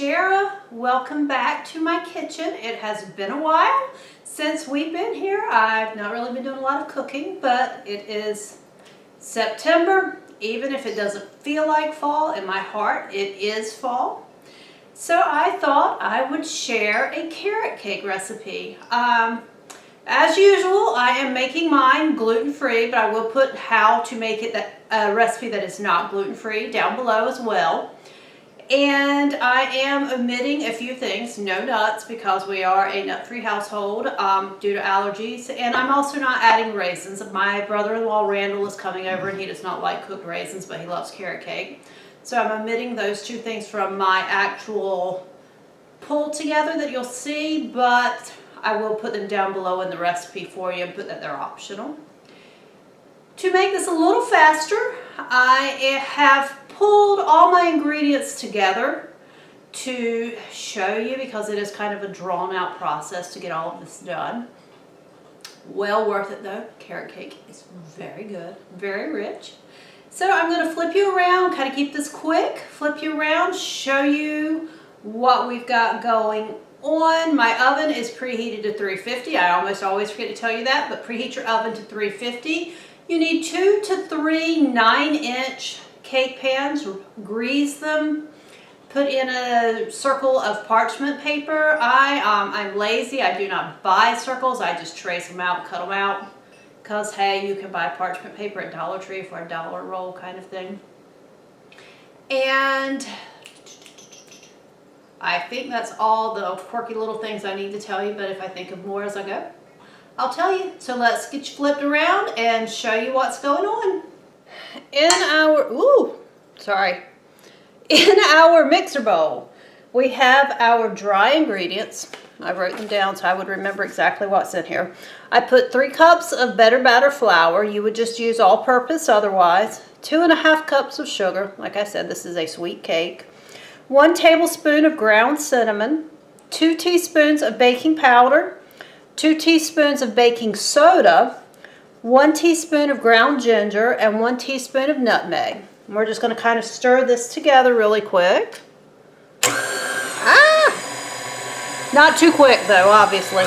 Shara. Welcome back to my kitchen. It has been a while since we've been here. I've not really been doing a lot of cooking, but it is September. Even if it doesn't feel like fall, in my heart it is fall. So I thought I would share a carrot cake recipe. As usual, I am making mine gluten-free, but I will put how to make it a recipe that is not gluten-free down below as well. And I am omitting a few things, no nuts, because we are a nut-free household due to allergies. And I'm also not adding raisins. My brother-in-law Randall is coming over and he does not like cooked raisins, but he loves carrot cake. So I'm omitting those two things from my actual pull together that you'll see, but I will put them down below in the recipe for you and put that they're optional. To make this a little faster, I have pulled all my ingredients together to show you, because it is kind of a drawn out process to get all of this done. Well worth it though. Carrot cake is very good, very rich. So I'm going to flip you around, kind of keep this quick, flip you around, show you what we've got going on. My oven is preheated to 350. I almost always forget to tell you that, but preheat your oven to 350. You need 2 to 3 9-inch cake pans. Grease them. Put in a circle of parchment paper. I'm lazy. I do not buy circles. I just trace them out, cut them out. Because, hey, you can buy parchment paper at Dollar Tree for $1 roll kind of thing. And I think that's all the quirky little things I need to tell you, but if I think of more as I go, I'll tell you. So let's get you flipped around and show you what's going on. In our mixer bowl, we have our dry ingredients. I wrote them down so I would remember exactly what's in here. I put 3 cups of Better Batter flour. You would just use all-purpose otherwise. 2½ cups of sugar. Like I said, this is a sweet cake. 1 tablespoon of ground cinnamon. 2 teaspoons of baking powder. 2 teaspoons of baking soda. 1 teaspoon of ground ginger, and 1 teaspoon of nutmeg. And we're just going to kind of stir this together really quick. Not too quick though, obviously.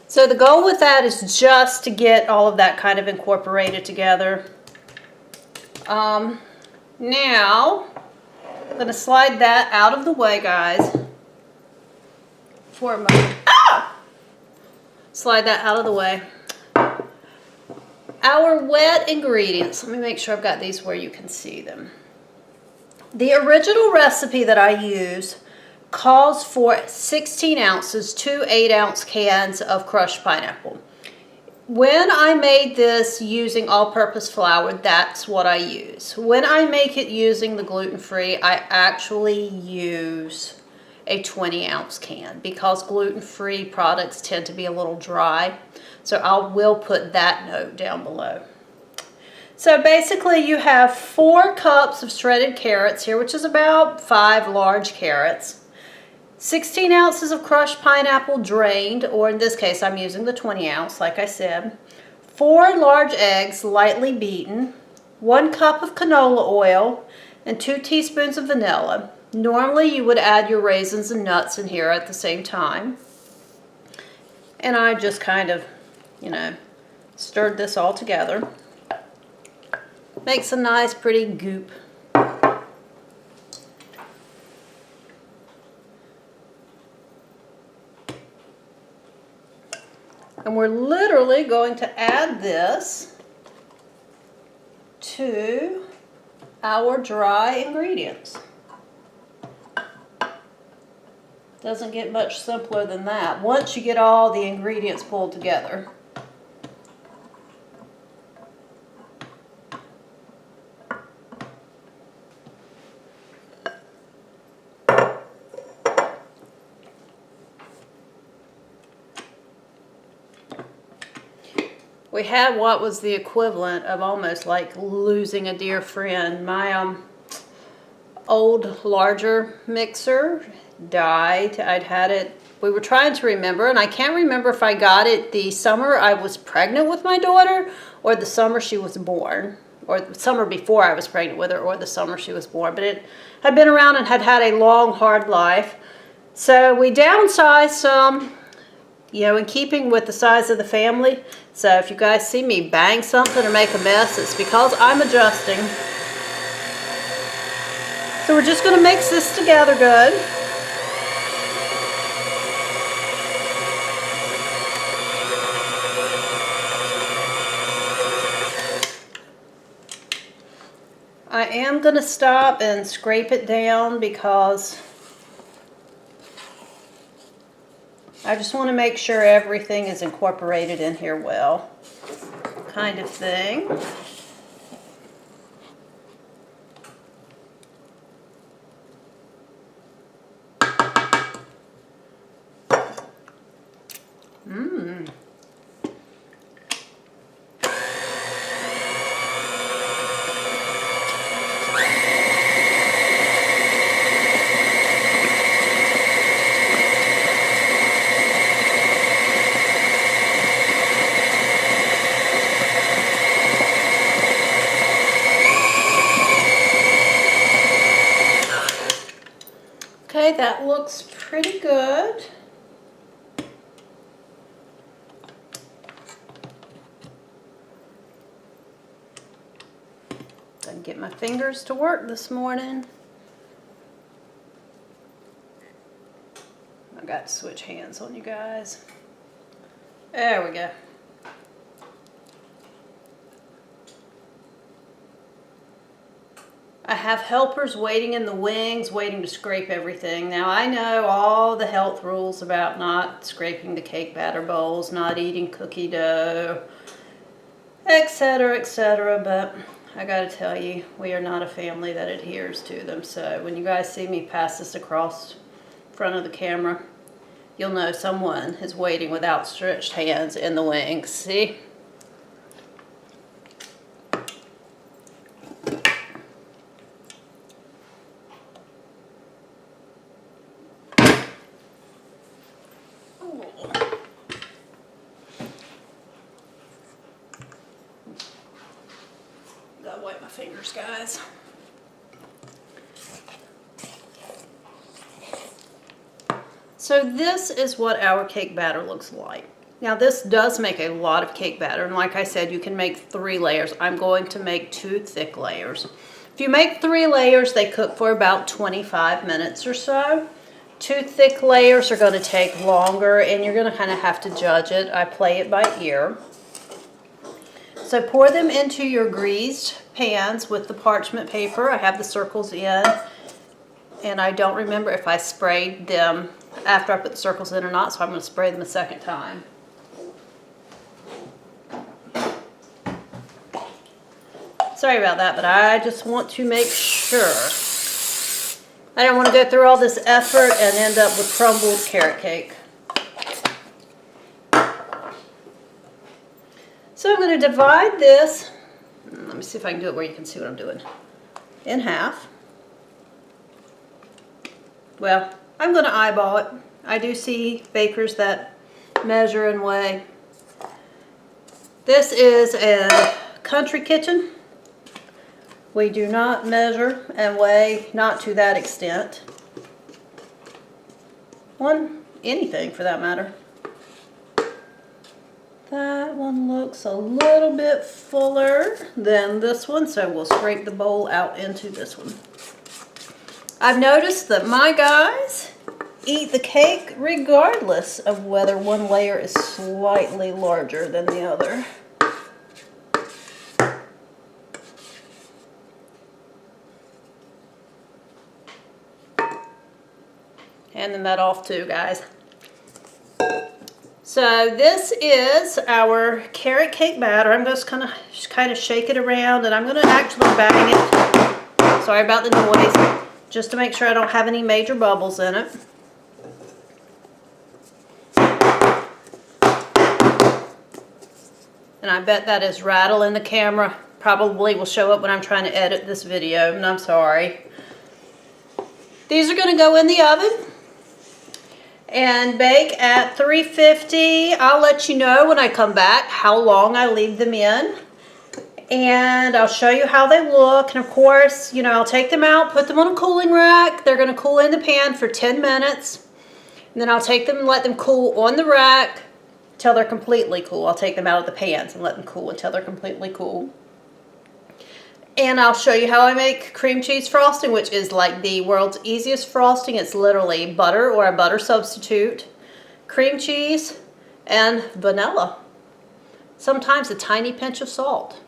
So the goal with that is just to get all of that kind of incorporated together. Now, I'm going to slide that out of the way, guys, for a moment. Slide that out of the way. Our wet ingredients. Let me make sure I've got these where you can see them. The original recipe that I use calls for 16 ounces, 2 8-ounce cans of crushed pineapple. When I made this using all-purpose flour, that's what I use. When I make it using the gluten-free, I actually use a 20-ounce can because gluten-free products tend to be a little dry. So I will put that note down below. So basically you have 4 cups of shredded carrots here, which is about 5 large carrots. 16 ounces of crushed pineapple drained, or in this case I'm using the 20 ounce like I said. 4 large eggs lightly beaten. 1 cup of canola oil and 2 teaspoons of vanilla. Normally you would add your raisins and nuts in here at the same time. And I just kind of, stirred this all together. Makes a nice pretty goop. And we're literally going to add this to our dry ingredients. Doesn't get much simpler than that once you get all the ingredients pulled together. We had what was the equivalent of almost like losing a dear friend. My old larger mixer died. I'd had it, we were trying to remember, and I can't remember if I got it the summer I was pregnant with my daughter or the summer she was born, or the summer before I was pregnant with her, or the summer she was born. But it had been around and had had a long, hard life. So we downsized some, you know, in keeping with the size of the family. So if you guys see me bang something or make a mess, it's because I'm adjusting. So we're just going to mix this together good. I am going to stop and scrape it down because I just want to make sure everything is incorporated in here well, kind of thing. Okay, that looks pretty good. Didn't get my fingers to work this morning. I got to switch hands on you guys. There we go. I have helpers waiting in the wings, waiting to scrape everything. Now I know all the health rules about not scraping the cake batter bowls, not eating cookie dough, etc., but I gotta tell you, we are not a family that adheres to them. So when you guys see me pass this across front of the camera, you'll know someone is waiting with outstretched hands in the wings. See? Gotta wipe my fingers, guys. So this is what our cake batter looks like. Now this does make a lot of cake batter, and like I said, you can make 3 layers. I'm going to make 2 thick layers. If you make 3 layers, they cook for about 25 minutes or so. 2 thick layers are going to take longer, and you're going to kind of have to judge it. I play it by ear. So pour them into your greased pans with the parchment paper. I have the circles in, and I don't remember if I sprayed them after I put the circles in or not, so I'm going to spray them a second time. Sorry about that, but I just want to make sure. I don't want to go through all this effort and end up with crumbled carrot cake. So I'm going to divide this, let me see if I can do it where you can see what I'm doing, in half. Well, I'm going to eyeball it. I do see bakers that measure and weigh. This is a country kitchen. We do not measure and weigh, not to that extent. Anything for that matter. That one looks a little bit fuller than this one, so we'll scrape the bowl out into this one. I've noticed that my guys eat the cake regardless of whether one layer is slightly larger than the other. Handing that off too, guys. So this is our carrot cake batter. I'm just gonna kind of shake it around, and I'm gonna actually bang it. Sorry about the noise, just to make sure I don't have any major bubbles in it. And I bet that is rattling the camera. Probably will show up when I'm trying to edit this video, and I'm sorry. These are going to go in the oven and bake at 350. I'll let you know when I come back how long I leave them in. And I'll show you how they look. And of course, you know, I'll take them out, put them on a cooling rack. They're going to cool in the pan for 10 minutes. And then I'll take them and let them cool on the rack until they're completely cool. I'll take them out of the pans and let them cool until they're completely cool. And I'll show you how I make cream cheese frosting, which is like the world's easiest frosting. It's literally butter or a butter substitute, cream cheese, and vanilla. Sometimes a tiny pinch of salt.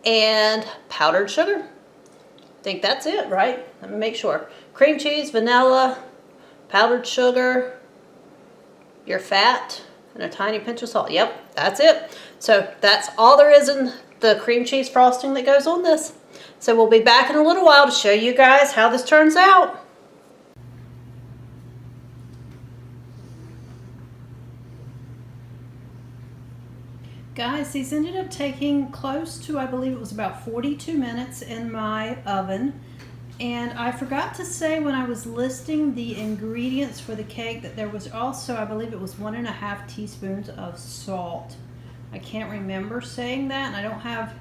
And powdered sugar. I think that's it, right? Let me make sure. Cream cheese, vanilla, powdered sugar, your fat, and a tiny pinch of salt. Yep, that's it. So that's all there is in the cream cheese frosting that goes on this. So we'll be back in a little while to show you guys how this turns out. Guys, these ended up taking close to, I believe it was about 42 minutes in my oven. And I forgot to say when I was listing the ingredients for the cake that there was also, I believe it was 1.5 teaspoons of salt. I can't remember saying that, and I don't have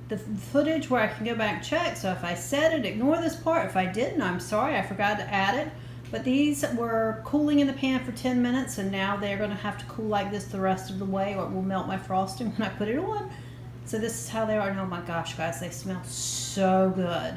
the footage where I can go back and check. So if I said it, ignore this part. If I didn't, I'm sorry, I forgot to add it. But these were cooling in the pan for 10 minutes, and now they're going to have to cool like this the rest of the way, or it will melt my frosting when I put it on. So this is how they are. And oh my gosh, guys, they smell so good.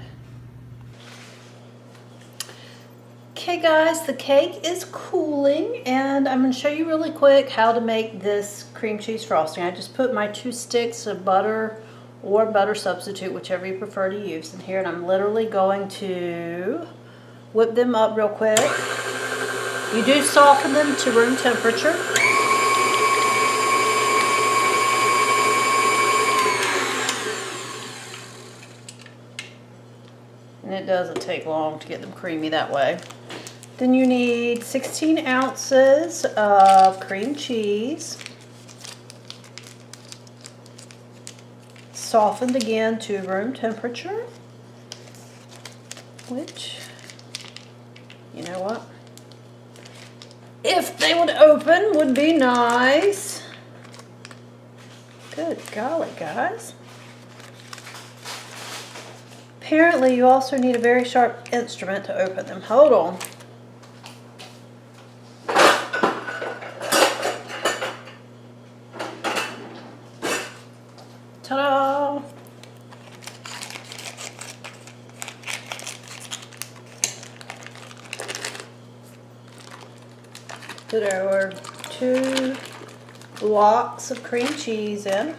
Okay guys, the cake is cooling, and I'm going to show you really quick how to make this cream cheese frosting. I just put my 2 sticks of butter or butter substitute, whichever you prefer to use, in here, and I'm literally going to whip them up real quick. You do soften them to room temperature. And it doesn't take long to get them creamy that way. Then you need 16 ounces of cream cheese. Softened again to room temperature. Which, you know what? If they would open, would be nice. Good golly, guys. Apparently, you also need a very sharp instrument to open them. Hold on. Ta-da! Put our 2 blocks of cream cheese in.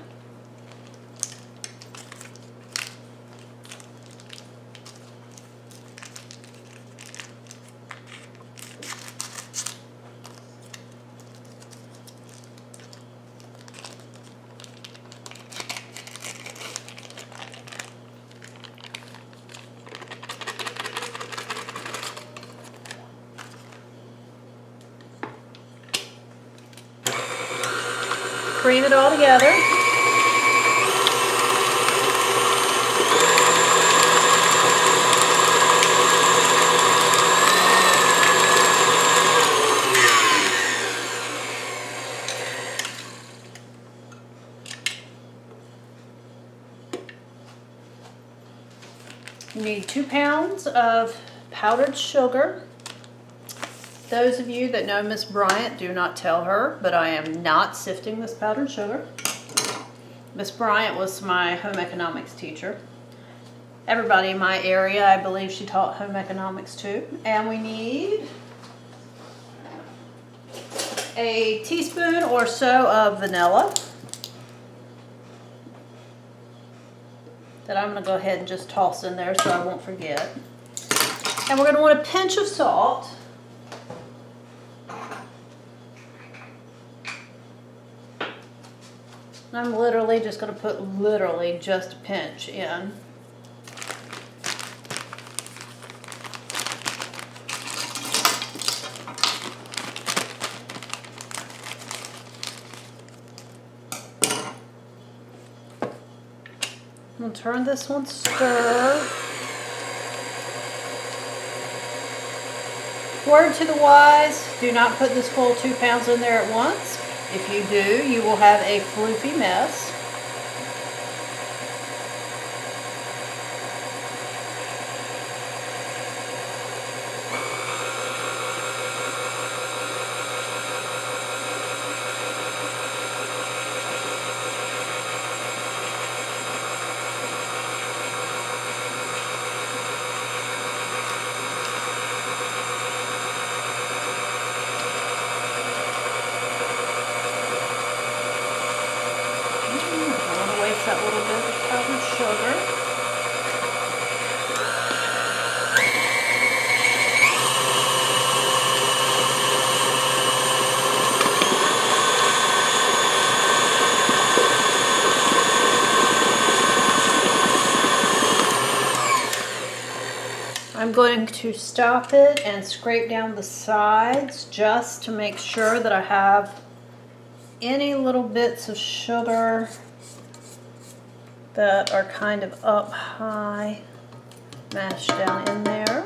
Cream it all together. You need 2 pounds of powdered sugar. Those of you that know Miss Bryant, do not tell her, but I am not sifting this powdered sugar. Miss Bryant was my home economics teacher. Everybody in my area, I believe she taught home economics too. And we need a teaspoon or so of vanilla that I'm going to go ahead and just toss in there so I won't forget. And we're going to want a pinch of salt. I'm literally just going to put just a pinch in. I'm going to turn this one stir. Word to the wise, do not put this full 2 pounds in there at once. If you do, you will have a floofy mess. That little bit of powdered sugar. I'm going to stop it and scrape down the sides just to make sure that I have any little bits of sugar that are kind of up high, mashed down in there.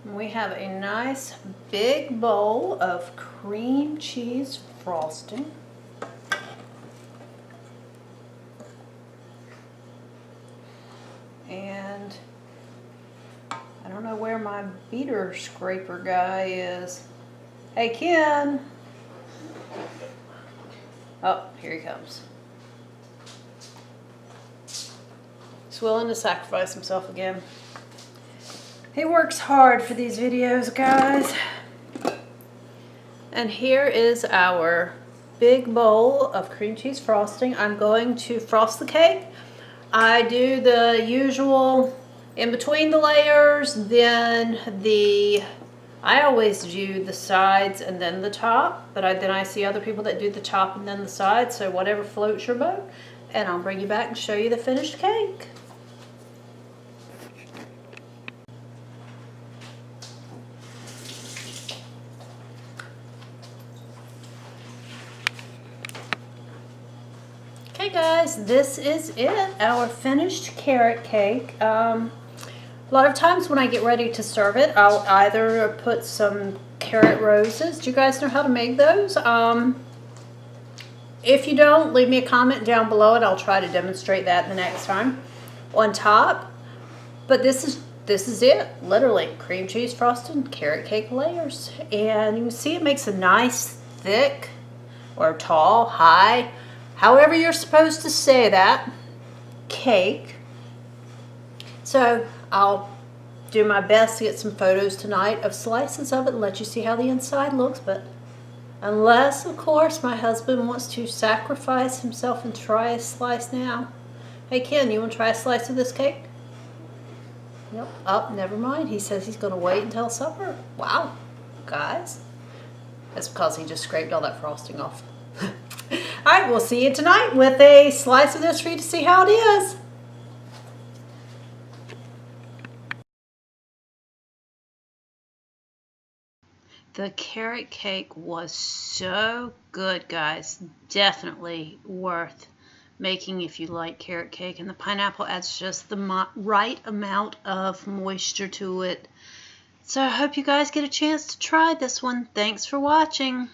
We have a nice big bowl of cream cheese frosting. And I don't know where my beater scraper guy is. Hey, Ken. Oh, here he comes. He's willing to sacrifice himself again. He works hard for these videos, guys. And here is our big bowl of cream cheese frosting. I'm going to frost the cake. I do the usual in between the layers, then I always do the sides and then the top, but then I see other people that do the top and then the sides, so whatever floats your boat. And I'll bring you back and show you the finished cake. Okay guys, this is it, our finished carrot cake. A lot of times when I get ready to serve it, I'll either put some carrot roses. Do you guys know how to make those? If you don't, leave me a comment down below and I'll try to demonstrate that the next time on top. But this is it, literally cream cheese frosting, carrot cake layers. And you can see it makes a nice thick or tall, high, however you're supposed to say that, cake. So I'll do my best to get some photos tonight of slices of it and let you see how the inside looks. But unless, of course, my husband wants to sacrifice himself and try a slice now. Hey Ken, you want to try a slice of this cake? Nope. Oh, never mind. He says he's going to wait until supper. Wow, guys. That's because he just scraped all that frosting off. Alright, we'll see you tonight with a slice of this for you to see how it is. The carrot cake was so good, guys. Definitely worth making if you like carrot cake. And the pineapple adds just the right amount of moisture to it. So I hope you guys get a chance to try this one. Thanks for watching.